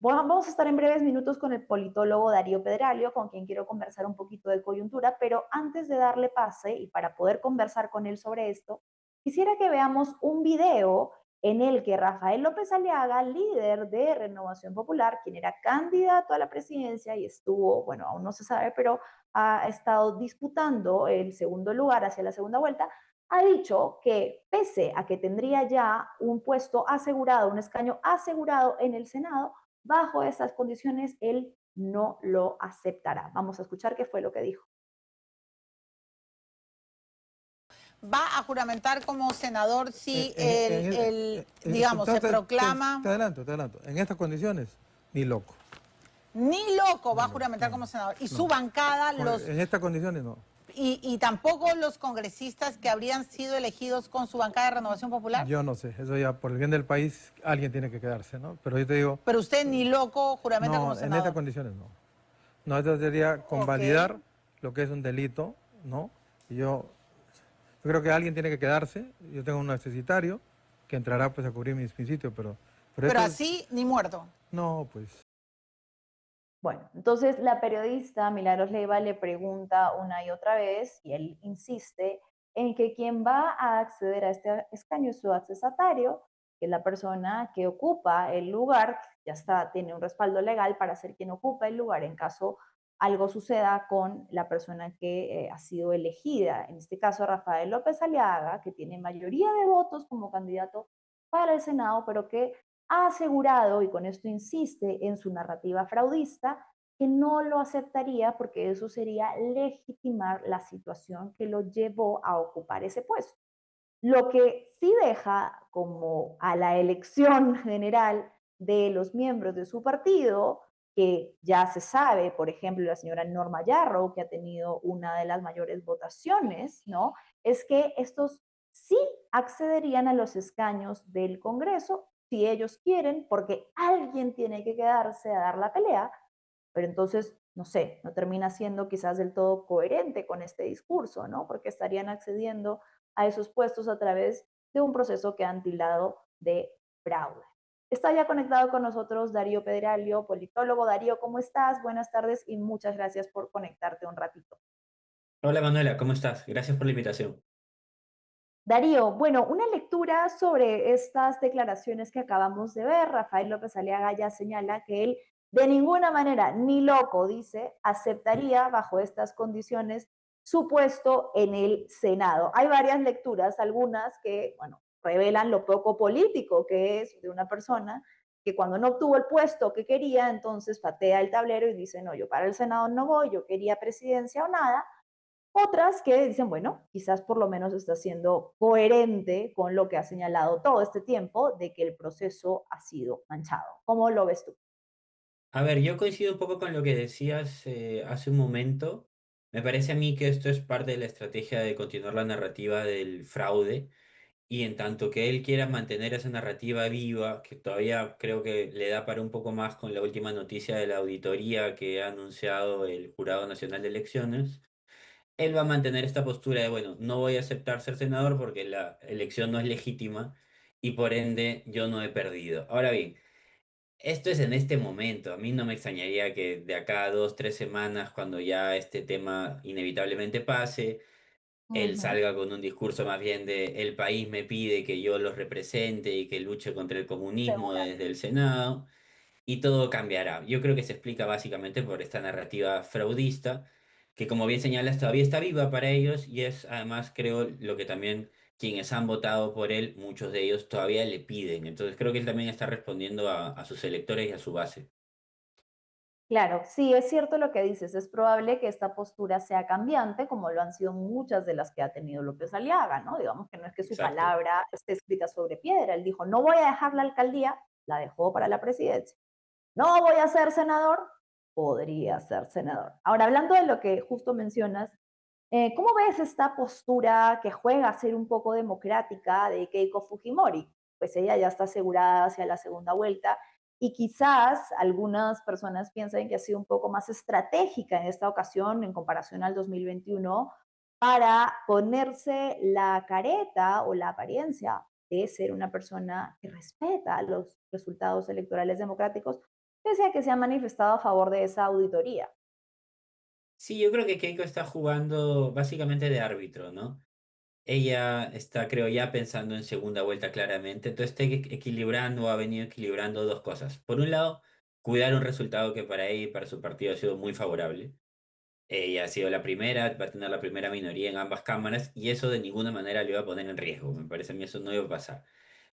Vamos a estar en breves minutos con el politólogo Darío Pedralio, con quien quiero conversar un poquito de coyuntura, pero antes de darle pase y para poder conversar con él sobre esto, quisiera que veamos un video en el que Rafael López Aliaga, líder de Renovación Popular, quien era candidato a la presidencia y estuvo, bueno, aún no se sabe, pero ha estado disputando el segundo lugar hacia la segunda vuelta, ha dicho que pese a que tendría ya un puesto asegurado, un escaño asegurado en el Senado, bajo esas condiciones él no lo aceptará. Vamos a escuchar qué fue lo que dijo. Va a juramentar como senador si digamos, se te proclama. adelanto, te adelanto. En estas condiciones, ni loco. Ni loco va Ni a loco. juramentar como senador. Y su No. bancada, En estas condiciones, no. y tampoco los congresistas que habrían sido elegidos con su bancada de Renovación Popular. Yo no sé. Eso ya, por el bien del país, alguien tiene que quedarse, ¿no? Pero yo te digo, Pero usted ni loco juramenta como no, en estas senador. condiciones, no. No, esto sería Ok. convalidar lo que es un delito, ¿no? Y yo creo que alguien tiene que quedarse. Yo tengo un necesitario que entrará pues a cubrir mi sitio, pero Pero esto así ni muerto. no, pues. Bueno, entonces la periodista Milagros Leiva le pregunta una y otra vez y él insiste en que quien va a acceder a este escaño es su accesatario, que es la persona que ocupa el lugar, ya está, tiene un respaldo legal para ser quien ocupa el lugar en caso algo suceda con la persona que ha sido elegida. En este caso, Rafael López Aliaga, que tiene mayoría de votos como candidato para el Senado, pero que ha asegurado, y con esto insiste en su narrativa fraudista, que no lo aceptaría porque eso sería legitimar la situación que lo llevó a ocupar ese puesto. Lo que sí deja como a la elección general de los miembros de su partido, que ya se sabe, por ejemplo, la señora Norma Yarro, que ha tenido una de las mayores votaciones, ¿no? Es que estos sí accederían a los escaños del Congreso si ellos quieren, porque alguien tiene que quedarse a dar la pelea, pero entonces, no sé, no termina siendo quizás del todo coherente con este discurso, ¿no? Porque estarían accediendo a esos puestos a través de un proceso que han tildado de fraude. Está ya conectado con nosotros Darío Pedralio, politólogo. Darío, ¿cómo estás? Buenas tardes y muchas gracias por conectarte un ratito. Hola Manuela, ¿cómo estás? Gracias por la invitación. Darío, bueno, una lectura sobre estas declaraciones que acabamos de ver. Rafael López Aliaga ya señala que él de ninguna manera, ni loco, dice, aceptaría bajo estas condiciones su puesto en el Senado. Hay varias lecturas, algunas que, bueno, revelan lo poco político que es de una persona que cuando no obtuvo el puesto que quería, entonces patea el tablero y dice, no, yo para el Senado no voy, yo quería presidencia o nada. Otras que dicen, bueno, quizás por lo menos está siendo coherente con lo que ha señalado todo este tiempo de que el proceso ha sido manchado. ¿Cómo lo ves tú? A ver, yo coincido un poco con lo que decías hace un momento. Me parece a mí que esto es parte de la estrategia de continuar la narrativa del fraude y en tanto que él quiera mantener esa narrativa viva, que todavía creo que le da para un poco más con la última noticia de la auditoría que ha anunciado el Jurado Nacional de Elecciones, él va a mantener esta postura de, bueno, no voy a aceptar ser senador porque la elección no es legítima y por ende yo no he perdido. Ahora bien, esto es en este momento. A mí no me extrañaría que de acá a 2, 3 semanas, cuando ya este tema inevitablemente pase, Uh él -huh. salga con un discurso más bien de el país me pide que yo los represente y que luche contra el comunismo desde el Senado y todo cambiará. Yo creo que se explica básicamente por esta narrativa fraudista, que como bien señalas todavía está viva para ellos y es además creo lo que también quienes han votado por él, muchos de ellos todavía le piden. Entonces creo que él también está respondiendo a sus electores y a su base. Claro, sí, es cierto lo que dices. Es probable que esta postura sea cambiante, como lo han sido muchas de las que ha tenido López Aliaga, ¿no? Digamos que no es que su Exacto. palabra esté escrita sobre piedra. Él dijo, no voy a dejar la alcaldía, la dejó para la presidencia. No voy a ser senador, podría ser senador. Ahora, hablando de lo que justo mencionas, ¿cómo ves esta postura que juega a ser un poco democrática de Keiko Fujimori? Pues ella ya está asegurada hacia la segunda vuelta y quizás algunas personas piensan que ha sido un poco más estratégica en esta ocasión en comparación al 2021 para ponerse la careta o la apariencia de ser una persona que respeta los resultados electorales democráticos, pese a que se ha manifestado a favor de esa auditoría. Sí, yo creo que Keiko está jugando básicamente de árbitro, ¿no? Ella está, creo, ya pensando en segunda vuelta claramente, entonces está equilibrando, ha venido equilibrando dos cosas. Por un lado, cuidar un resultado que para ella y para su partido ha sido muy favorable. Ella ha sido la primera, va a tener la primera minoría en ambas cámaras y eso de ninguna manera le iba a poner en riesgo. Me parece a mí eso no iba a pasar.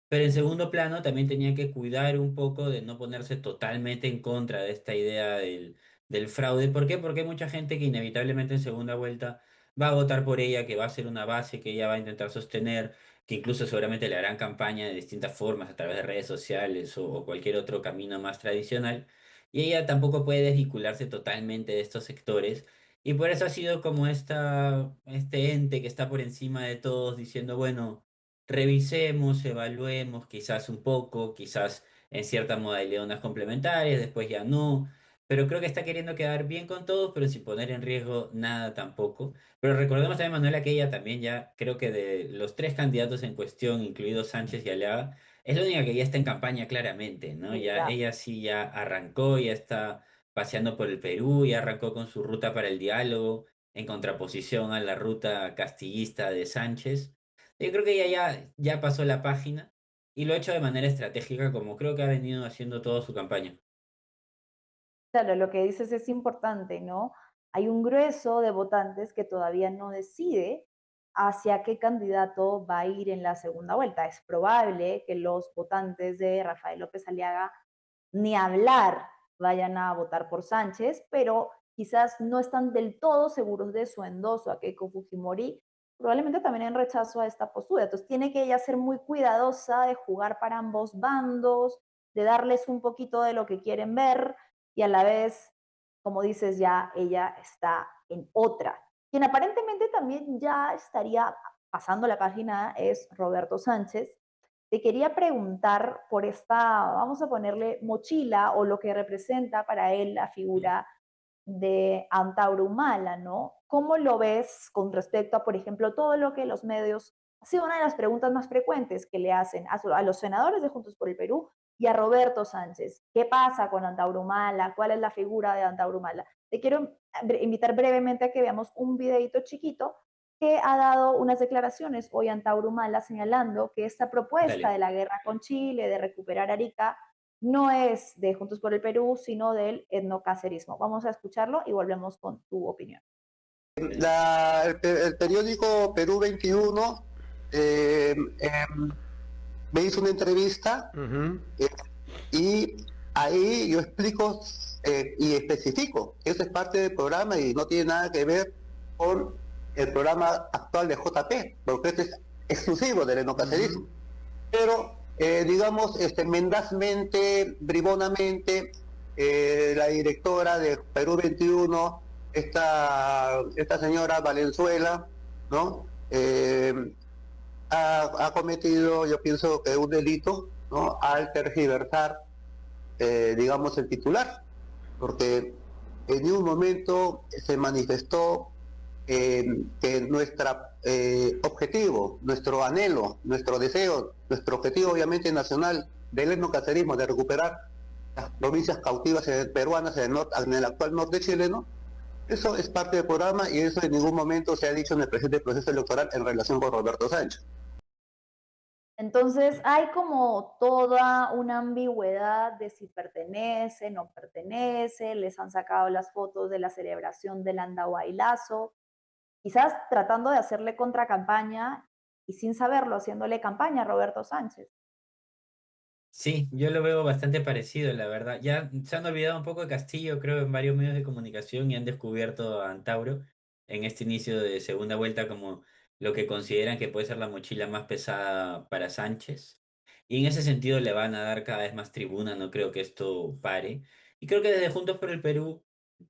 Pero en segundo plano también tenía que cuidar un poco de no ponerse totalmente en contra de esta idea del fraude. ¿Por qué? Porque hay mucha gente que inevitablemente en segunda vuelta va a votar por ella, que va a ser una base que ella va a intentar sostener, que incluso seguramente le harán campaña de distintas formas a través de redes sociales o cualquier otro camino más tradicional. Y ella tampoco puede desvincularse totalmente de estos sectores. Y por eso ha sido como este ente que está por encima de todos diciendo, bueno, revisemos, evaluemos quizás un poco, quizás en cierta modalidad unas complementarias, después ya no, pero creo que está queriendo quedar bien con todos, pero sin poner en riesgo nada tampoco. Pero recordemos también, Manuela, que ella también ya, creo que de los tres candidatos en cuestión, incluidos Sánchez y Alea, es la única que ya está en campaña claramente, ¿no? Sí, Ya ya. ella sí ya arrancó, ya está paseando por el Perú, ya arrancó con su ruta para el diálogo, en contraposición a la ruta castillista de Sánchez. Yo creo que ella ya pasó la página y lo ha hecho de manera estratégica, como creo que ha venido haciendo toda su campaña. Claro, lo que dices es importante, ¿no? Hay un grueso de votantes que todavía no decide hacia qué candidato va a ir en la segunda vuelta. Es probable que los votantes de Rafael López Aliaga ni hablar vayan a votar por Sánchez, pero quizás no están del todo seguros de su endoso a Keiko Fujimori, probablemente también en rechazo a esta postura. Entonces tiene que ella ser muy cuidadosa de jugar para ambos bandos, de darles un poquito de lo que quieren ver y a la vez, como dices, ya ella está en otra. Quien aparentemente también ya estaría pasando la página es Roberto Sánchez. Te quería preguntar por esta, vamos a ponerle mochila o lo que representa para él la figura de Antauro Humala, ¿no? ¿Cómo lo ves con respecto a, por ejemplo, todo lo que los medios, ha sido una de las preguntas más frecuentes que le hacen a los senadores de Juntos por el Perú y a Roberto Sánchez? ¿Qué pasa con Antauro Humala? ¿Cuál es la figura de Antauro Humala? Te quiero invitar brevemente a que veamos un videito chiquito que ha dado unas declaraciones hoy Antauro Humala señalando que esta propuesta de Dale. la guerra con Chile, de recuperar Arica, no es de Juntos por el Perú, sino del etnocacerismo. Vamos a escucharlo y volvemos con tu opinión. Adelante. El periódico Perú 21 eh, me hizo una entrevista eh, y ahí yo explico y especifico que eso es parte del programa y no tiene nada que ver con el programa actual de JP, porque este es exclusivo del enocacerismo. Pero, digamos, mendazmente, bribonamente, la directora de Perú 21, esta señora Valenzuela, ¿no? Ha cometido, yo pienso que un delito, ¿no? Al tergiversar, digamos, el titular, porque en ningún momento se manifestó que nuestro objetivo, nuestro anhelo, nuestro deseo, nuestro objetivo obviamente nacional del etnocacerismo, de recuperar las provincias cautivas peruanas en el actual norte chileno, eso es parte del programa y eso en ningún momento se ha dicho en el presente proceso electoral en relación con Roberto Sánchez. Entonces hay como toda una ambigüedad de si pertenece, no pertenece, les han sacado las fotos de la celebración del Andahuaylazo, quizás tratando de hacerle contracampaña y sin saberlo, haciéndole campaña a Roberto Sánchez. Sí, yo lo veo bastante parecido, la verdad. Ya se han olvidado un poco de Castillo, creo, en varios medios de comunicación y han descubierto a Antauro en este inicio de segunda vuelta como lo que consideran que puede ser la mochila más pesada para Sánchez. Y en ese sentido le van a dar cada vez más tribuna, no creo que esto pare. Y creo que desde Juntos por el Perú,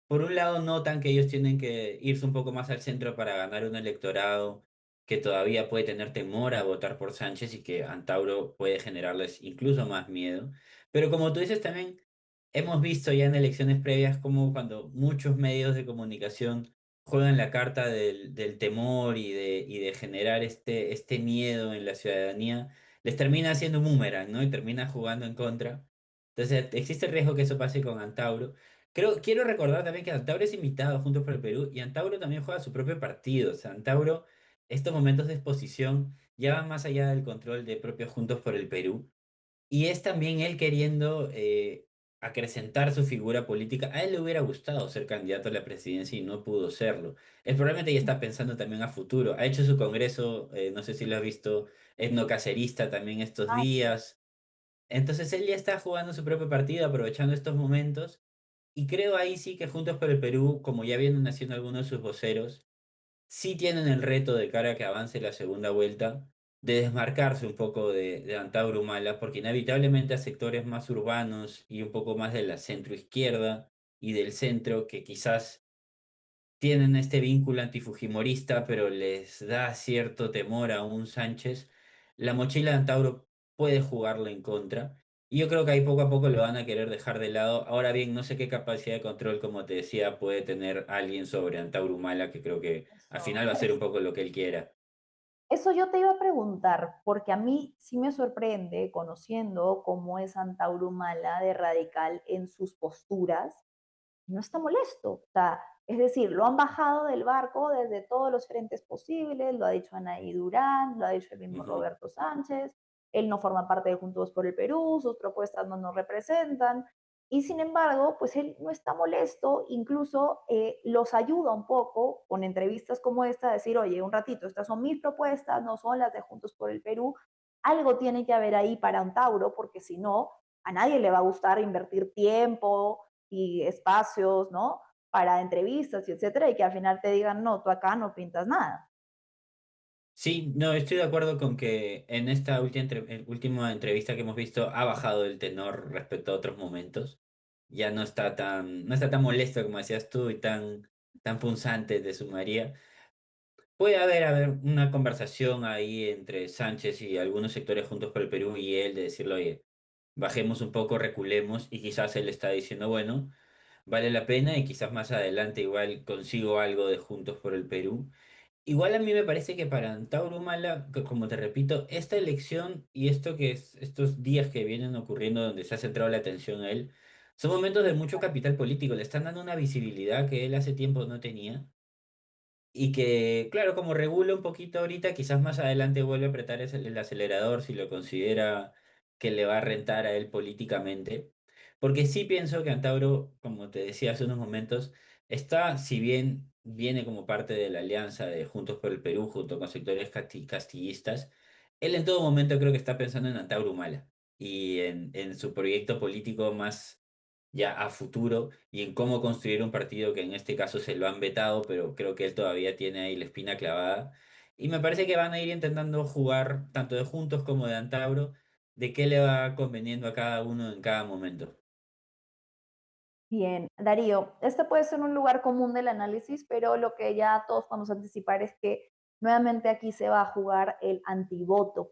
por un lado notan que ellos tienen que irse un poco más al centro para ganar un electorado que todavía puede tener temor a votar por Sánchez y que Antauro puede generarles incluso más miedo. Pero como tú dices, también hemos visto ya en elecciones previas como cuando muchos medios de comunicación juegan la carta del temor y de generar este miedo en la ciudadanía, les termina haciendo un boomerang, ¿no? Y termina jugando en contra. Entonces existe el riesgo que eso pase con Antauro. Quiero recordar también que Antauro es invitado a Juntos por el Perú y Antauro también juega su propio partido. O sea, Antauro, estos momentos de exposición ya van más allá del control de propios Juntos por el Perú. Y es también él queriendo acrecentar su figura política. A él le hubiera gustado ser candidato a la presidencia y no pudo serlo. Él probablemente ya está pensando también a futuro. Ha hecho su congreso, no sé si lo has visto, etnocacerista también estos Ah, días. Entonces él ya está jugando su propio partido, aprovechando estos momentos. Y creo ahí sí que Juntos por el Perú, como ya vienen haciendo algunos de sus voceros, sí tienen el reto de cara a que avance la segunda vuelta, de desmarcarse un poco de Antauro Humala, porque inevitablemente a sectores más urbanos y un poco más de la centroizquierda y del centro, que quizás tienen este vínculo antifujimorista, pero les da cierto temor a un Sánchez, la mochila de Antauro puede jugarle en contra. Y yo creo que ahí poco a poco lo van a querer dejar de lado. Ahora bien, no sé qué capacidad de control, como te decía, puede tener alguien sobre Antauro Humala, que creo que al eso. final va a ser un poco lo que él quiera. Eso yo te iba a preguntar, porque a mí sí me sorprende, conociendo cómo es Antauro Humala de radical en sus posturas, no está molesto. O sea, es decir, lo han bajado del barco desde todos los frentes posibles, lo ha dicho Anaí Durán, lo ha dicho el mismo Ujú. Roberto Sánchez, él no forma parte de Juntos por el Perú, sus propuestas no nos representan, y sin embargo, pues él no está molesto, incluso los ayuda un poco con entrevistas como esta, a decir, oye, un ratito, estas son mis propuestas, no son las de Juntos por el Perú, algo tiene que haber ahí para un Tauro, porque si no, a nadie le va a gustar invertir tiempo, y espacios, ¿no? Para entrevistas y etcétera, y que al final te digan, no, tú acá no pintas nada. Sí, no, estoy de acuerdo con que en esta última entrevista que hemos visto ha bajado el tenor respecto a otros momentos. Ya no está tan molesto como decías tú y tan punzante de su María. Puede haber una conversación ahí entre Sánchez y algunos sectores Juntos por el Perú y él de decirle, oye, bajemos un poco, reculemos y quizás él está diciendo, bueno, vale la pena y quizás más adelante igual consigo algo de Juntos por el Perú. Igual a mí me parece que para Antauro Humala, como te repito, esta elección y estos días que vienen ocurriendo donde se ha centrado la atención a él, son momentos de mucho capital político, le están dando una visibilidad que él hace tiempo no tenía y que, claro, como regula un poquito ahorita, quizás más adelante vuelve a apretar el acelerador si lo considera que le va a rentar a él políticamente. Porque sí pienso que Antauro, como te decía hace unos momentos, está, si bien viene como parte de la alianza de Juntos por el Perú, junto con sectores castillistas, él en todo momento creo que está pensando en Antauro Humala y en su proyecto político más ya a futuro y en cómo construir un partido que en este caso se lo han vetado, pero creo que él todavía tiene ahí la espina clavada. Y me parece que van a ir intentando jugar tanto de Juntos como de Antauro, de qué le va conveniendo a cada uno en cada momento. Bien, Darío, este puede ser un lugar común del análisis, pero lo que ya todos podemos anticipar es que nuevamente aquí se va a jugar el antivoto.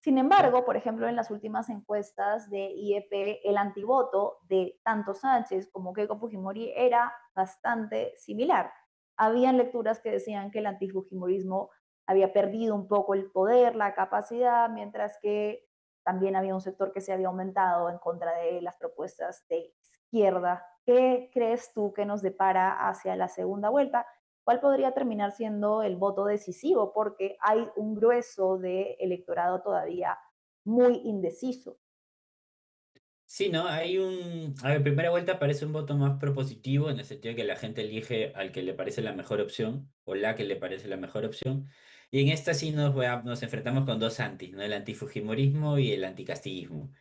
Sin Ya. embargo, por ejemplo, en las últimas encuestas de IEP, el antivoto de tanto Sánchez como Keiko Fujimori era bastante similar. Habían lecturas que decían que el antifujimorismo había perdido un poco el poder, la capacidad, mientras que también había un sector que se había aumentado en contra de las propuestas de izquierda. ¿Qué crees tú que nos depara hacia la segunda vuelta? ¿Cuál podría terminar siendo el voto decisivo? Porque hay un grueso de electorado todavía muy indeciso. Sí, ¿no? A ver, primera vuelta parece un voto más propositivo en el sentido de que la gente elige al que le parece la mejor opción o la que le parece la mejor opción. Y en esta sí nos enfrentamos con dos antis, ¿no? El antifujimorismo y el anticastillismo.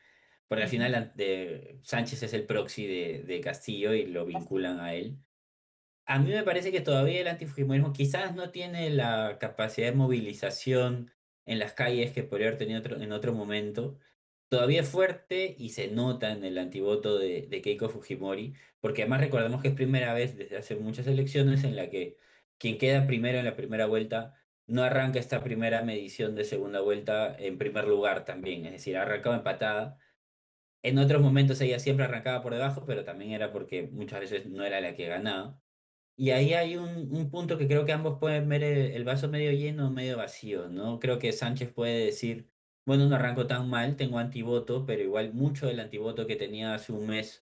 Porque al final Ujú. Sánchez es el proxy de Castillo y lo Castillo. vinculan a él. A mí me parece que todavía el antifujimorismo quizás no tiene la capacidad de movilización en las calles que podría haber tenido en otro momento. Todavía es fuerte y se nota en el antivoto de Keiko Fujimori, porque además recordemos que es primera vez desde hace muchas elecciones en la que quien queda primero en la primera vuelta no arranca esta primera medición de segunda vuelta en primer lugar también, es decir, ha arrancado empatada. En otros momentos ella siempre arrancaba por debajo, pero también era porque muchas veces no era la que ganaba. Y ahí hay un punto que creo que ambos pueden ver el vaso medio lleno o medio vacío, ¿no? Creo que Sánchez puede decir bueno, no arranco tan mal, tengo antivoto, pero igual mucho del antivoto que tenía hace un mes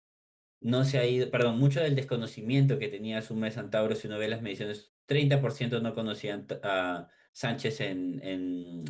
no se ha ido, perdón, mucho del desconocimiento que tenía hace un mes Antauro, si uno ve las mediciones, 30% no conocían a Sánchez en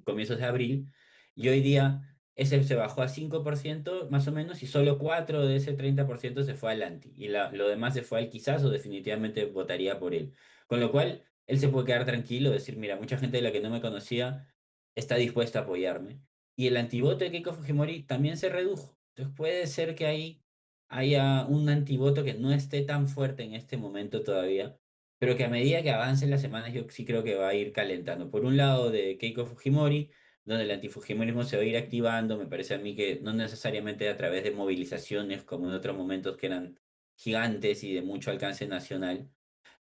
comienzos de abril, y hoy día ese se bajó a 5% más o menos, y solo 4 de ese 30% se fue al anti, y lo demás se fue al quizás o definitivamente votaría por él. Con lo cual, él se puede quedar tranquilo, decir, mira, mucha gente de la que no me conocía está dispuesta a apoyarme. Y el antivoto de Keiko Fujimori también se redujo. Entonces puede ser que ahí haya un antivoto que no esté tan fuerte en este momento todavía, pero que a medida que avancen las semanas yo sí creo que va a ir calentando. Por un lado de Keiko Fujimori, donde el antifujimorismo se va a ir activando, me parece a mí que no necesariamente a través de movilizaciones como en otros momentos que eran gigantes y de mucho alcance nacional,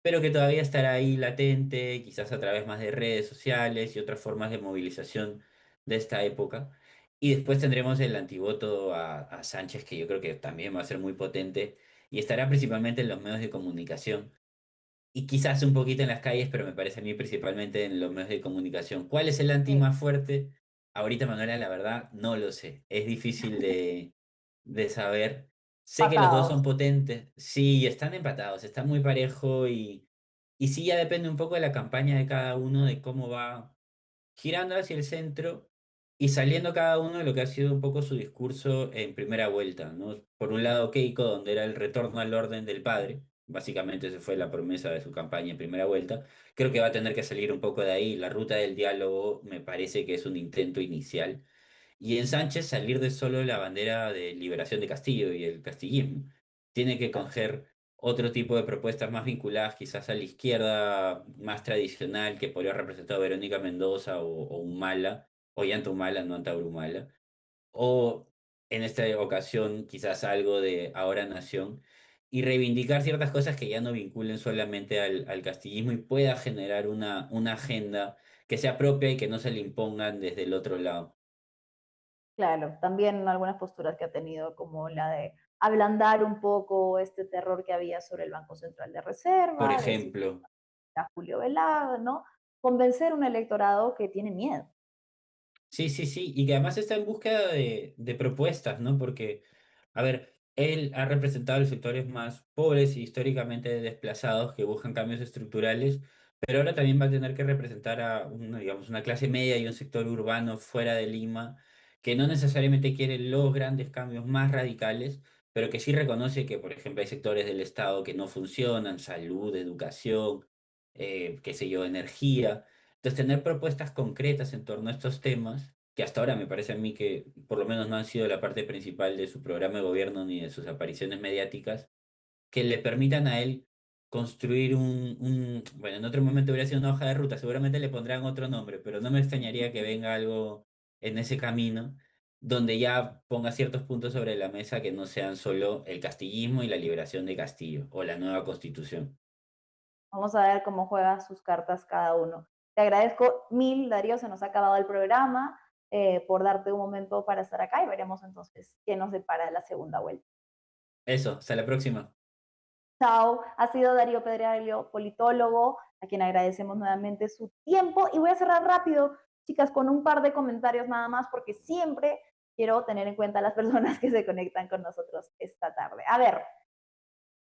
pero que todavía estará ahí latente, quizás a través más de redes sociales y otras formas de movilización de esta época. Y después tendremos el antivoto a Sánchez, que yo creo que también va a ser muy potente y estará principalmente en los medios de comunicación y quizás un poquito en las calles, pero me parece a mí principalmente en los medios de comunicación. ¿Cuál es el anti Sí, más fuerte? Ahorita, Manuela, la verdad, no lo sé. Es difícil de saber. Sé que los dos son patados. potentes. Sí, están empatados, están muy parejo y sí, ya depende un poco de la campaña de cada uno, de cómo va girando hacia el centro y saliendo cada uno de lo que ha sido un poco su discurso en primera vuelta, ¿no? Por un lado, Keiko, donde era el retorno al orden del padre, básicamente esa fue la promesa de su campaña en primera vuelta, creo que va a tener que salir un poco de ahí, la ruta del diálogo me parece que es un intento inicial, y en Sánchez salir de solo la bandera de liberación de Castillo y el castillismo, tiene que coger otro tipo de propuestas más vinculadas quizás a la izquierda más tradicional que podría representar Verónica Mendoza o Humala, o Yanta Humala, no Antauro Humala, o en esta ocasión quizás algo de Ahora Nación, y reivindicar ciertas cosas que ya no vinculen solamente al castillismo y pueda generar una agenda que sea propia y que no se le impongan desde el otro lado. Claro, también algunas posturas que ha tenido, como la de ablandar un poco este terror que había sobre el Banco Central de Por Reserva, decir ejemplo. a Julio Velarde, ¿no? Convencer un electorado que tiene miedo. Sí, sí, sí, y que además está en búsqueda de propuestas, ¿no? Porque, a ver, él ha representado a los sectores más pobres y históricamente desplazados que buscan cambios estructurales, pero ahora también va a tener que representar a una, digamos, una clase media y un sector urbano fuera de Lima que no necesariamente quiere los grandes cambios más radicales, pero que sí reconoce que, por ejemplo, hay sectores del Estado que no funcionan, salud, educación, qué sé yo, energía. Entonces, tener propuestas concretas en torno a estos temas, que hasta ahora me parece a mí que por lo menos no han sido la parte principal de su programa de gobierno ni de sus apariciones mediáticas, que le permitan a él construir bueno, en otro momento hubiera sido una hoja de ruta, seguramente le pondrán otro nombre, pero no me extrañaría que venga algo en ese camino donde ya ponga ciertos puntos sobre la mesa que no sean solo el castillismo y la liberación de Castillo o la nueva constitución. Vamos a ver cómo juega sus cartas cada uno. Te agradezco mil, Darío, se nos ha acabado el programa, por darte un momento para estar acá y veremos entonces qué nos depara la segunda vuelta. Eso, hasta la próxima. Chao, ha sido Darío Pedregalio, politólogo, a quien agradecemos nuevamente su tiempo. Y voy a cerrar rápido, chicas, con un par de comentarios nada más, porque siempre quiero tener en cuenta a las personas que se conectan con nosotros esta tarde. A ver,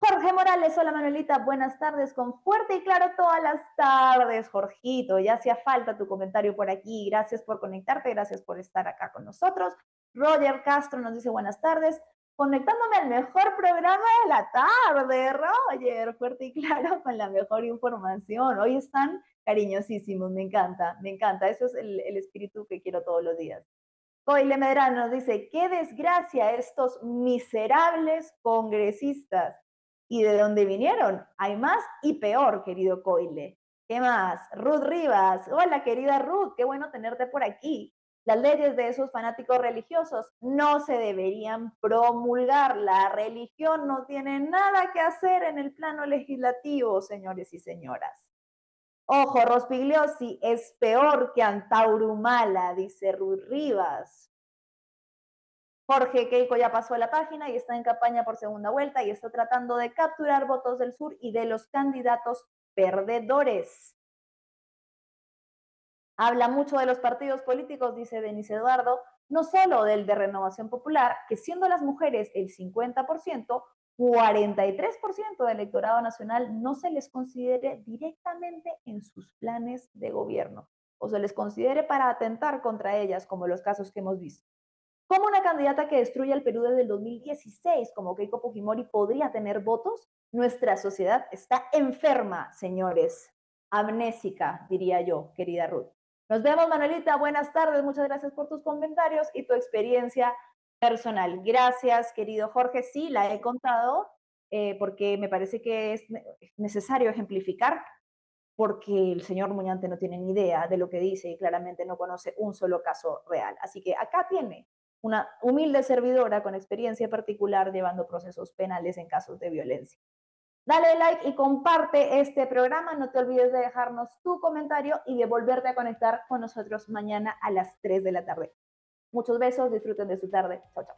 Jorge Morales, hola Manuelita, buenas tardes, con fuerte y claro todas las tardes, Jorgito, ya hacía falta tu comentario por aquí, gracias por conectarte, gracias por estar acá con nosotros. Roger Castro nos dice buenas tardes, conectándome al mejor programa de la tarde, Roger, fuerte y claro con la mejor información, hoy están cariñosísimos, me encanta, eso es el espíritu que quiero todos los días. Coile Medrano nos dice, qué desgracia estos miserables congresistas. ¿Y de dónde vinieron? Hay más y peor, querido Coile. ¿Qué más? Ruth Rivas. Hola, querida Ruth, qué bueno tenerte por aquí. Las leyes de esos fanáticos religiosos no se deberían promulgar. La religión no tiene nada que hacer en el plano legislativo, señores y señoras. Ojo, Rospigliosi es peor que Antaurumala, dice Ruth Rivas. Jorge Keiko ya pasó a la página y está en campaña por segunda vuelta y está tratando de capturar votos del sur y de los candidatos perdedores. Habla mucho de los partidos políticos, dice Denis Eduardo, no solo del de Renovación Popular, que siendo las mujeres el 50%, 43% del electorado nacional no se les considere directamente en sus planes de gobierno o se les considere para atentar contra ellas, como los casos que hemos visto. ¿Cómo una candidata que destruye el Perú desde el 2016, como Keiko Fujimori, podría tener votos? Nuestra sociedad está enferma, señores. Amnésica, diría yo, querida Ruth. Nos vemos, Manuelita. Buenas tardes. Muchas gracias por tus comentarios y tu experiencia personal. Gracias, querido Jorge. Sí, la he contado porque me parece que es necesario ejemplificar porque el señor Muñante no tiene ni idea de lo que dice y claramente no conoce un solo caso real. Así que acá tiene una humilde servidora con experiencia particular llevando procesos penales en casos de violencia. Dale like y comparte este programa. No te olvides de dejarnos tu comentario y de volverte a conectar con nosotros mañana a las 3 de la tarde. Muchos besos, disfruten de su tarde. Chao, chao.